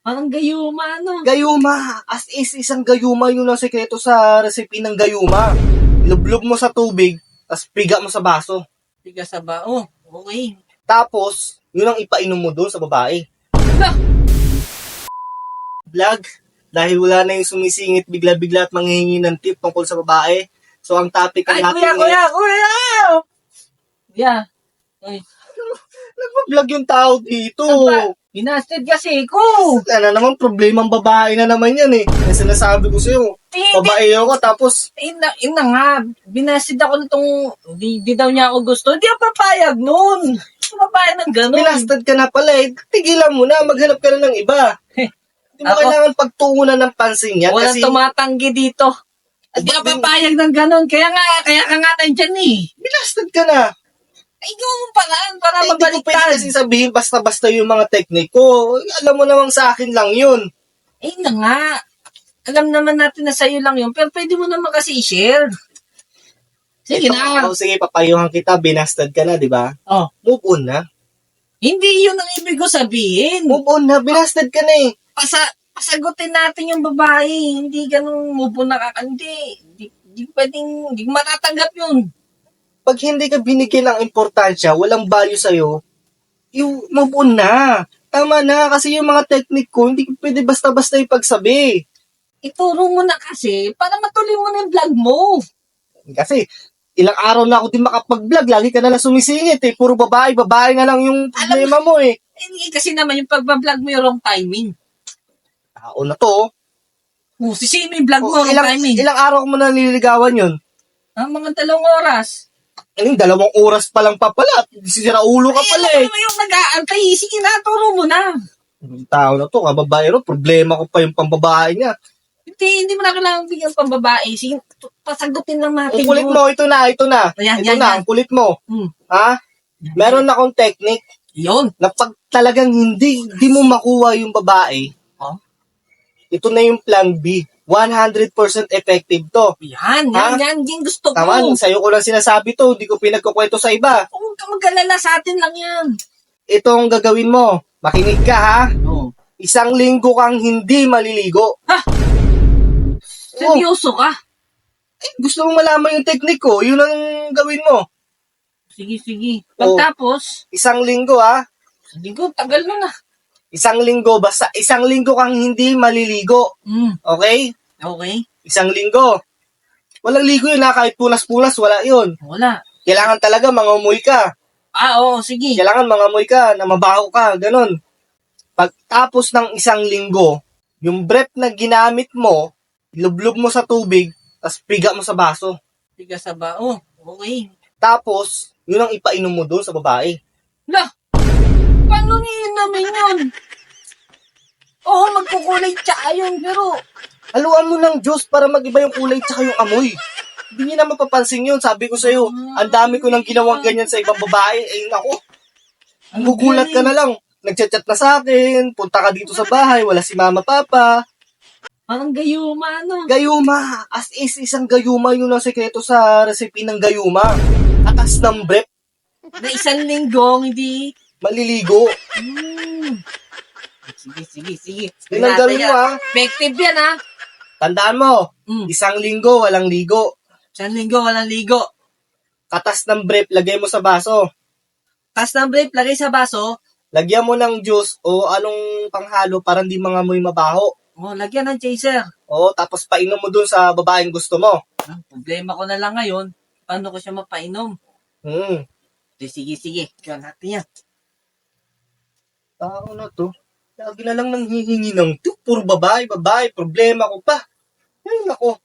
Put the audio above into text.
Parang gayuma, ano? Gayuma! As is, isang gayuma yun ang sekreto sa recipe ng gayuma. Ilublob mo sa tubig, tas piga mo sa baso. Tiga sa bao. Okay. Tapos, yun ang ipainom mo doon sa babae. Lah! Vlog, dahil wala na yung sumisingit bigla-bigla at manghihingi ng tip tungkol sa babae. So, ang topic Ay, natin kuya! Yeah. Ay, nag-vlog yung tao dito. binasted kasi ko. Ano naman, problema ang babae na naman yan eh. Yung sinasabi ko sa'yo, babae ako tapos Ina nga, binasted ako nitong, di daw niya ako gusto. Hindi ako papayag nun. Hindi ako papayag ng ganun. binastad ka na pala eh. Tigilan mo na, maghanap ka na ng iba. Hindi mo Ako? kailangan pagtungunan ng pansin yan Walang kasi tumatanggi dito. Hindi ako papayag ng ganun. Kaya ka nga nandyan eh. binastad ka na. Ay, gawin paraan para Eh, hindi ko pwede mabaliktad. kasi sabihin basta-basta yung mga teknik ko. Alam mo namang sa akin lang yun. Eh na nga. Alam naman natin na sa'yo lang yun. Pero pwede mo naman kasi i-share. Sige na. Oh, sige, papayuhan kita, binastad ka na, di ba? Oh. Move on na. Hindi yun ang ibig ko sabihin. Move on na, binastad ka na eh. Pasagutin natin yung babae. Hindi ganun mubo nakakandi. Hindi pwedeng, hindi ko matatanggap yun. Pag hindi ka binigyan ng importansya, walang value sa'yo, yung move on na. Tama na, kasi yung mga teknik ko, hindi ko pwede basta-basta ipagsabi. Ituro mo na kasi para matuloy mo na yung vlog mo. Kasi, ilang araw na ako din makapag-vlog, lagi ka na lang sumisingit eh. Puro babae na lang yung problema mo eh. Eh, kasi naman yung pagbablog mo yung wrong timing. Tao na to. Sisino yung vlog mo, wrong Ilang, timing. ilang araw mo na nililigawan yun? Mga 2 oras. Anong 2 oras pa lang pa pala. Sisira ulo ka pala eh. Ano yung nag-aantay? Sige na, turo mo na. Yung tao na to, kababae ro, problema ko pa yung pambabae niya. Hindi mo na kailangan bigyan pang babae. Sige, pasagutin lang natin. Ang kulit yun. mo, ito na. Ayan, Ito na, ang kulit mo. Ha? Meron akong technique Yun. na pag talagang hindi mo makuha yung babae, Oh? ito na yung plan B. 100% effective to. Yan, Ha? yung gusto ko. Tama, sa'yo ko lang sinasabi to, hindi ko pinagkukwento sa iba. Huwag ka mag-alala, sa atin lang yan. Ito ang gagawin mo. Makinig ka ha. Oh. 1 linggo kang hindi maliligo. Seryoso ka? Gusto mong malaman yung technique ko, yun ang gawin mo. Sige. Pagtapos, 1 linggo ha. hindi ko, tagal na. 1 linggo, basta 1 linggo kang hindi maliligo. Okay? Okay. 1 linggo. Walang ligo yun ha, kahit punas-punas, wala yun. Wala. Kailangan talaga mangamoy ka. Oo, sige. Kailangan mangamoy ka, na mabaho ka, ganun. Pagtapos ng 1 linggo, yung breath na ginamit mo, ilublob mo sa tubig, tapos piga mo sa baso. Tiga sa bao. Okay. Tapos, yun ang ipainom mo doon sa babae. Lah! Paano niinamin yun? Oo, magkukulay tsa yun, pero Haluan mo ng Diyos para mag-iba yung kulay tsaka yung amoy. Hindi niya na mapapansin yun. Sabi ko sa'yo, ang dami ko nang ginawang ganyan sa ibang babae. Eh, naku, gugulat ka na lang. Nagchat-chat na sa akin, punta ka dito sa bahay, wala si mama, papa. parang gayuma, ano? Gayuma, as is, isang gayuma yun ang sekreto sa recipe ng gayuma. Atas ng breath, Na 1 linggo, hindi. maliligo. Sige. Yun ang gawin mo ha. Effective yan, ha? Tandaan mo, 1 linggo, walang ligo. 1 linggo, walang ligo. Katas ng breath, lagay mo sa baso. Tas ng brief, lagay sa baso. Lagyan mo ng juice o anong panghalo para hindi mangamoy mabaho. Lagyan ng chaser. Tapos painom mo dun sa babaeng gusto mo. Ang problema ko na lang ngayon, paano ko siya mapainom? Sige. Gawin natin yan. Tao na to. Lagi na lang nanghihingi ng tip. Puro babae. Problema ko pa. Ay, nako.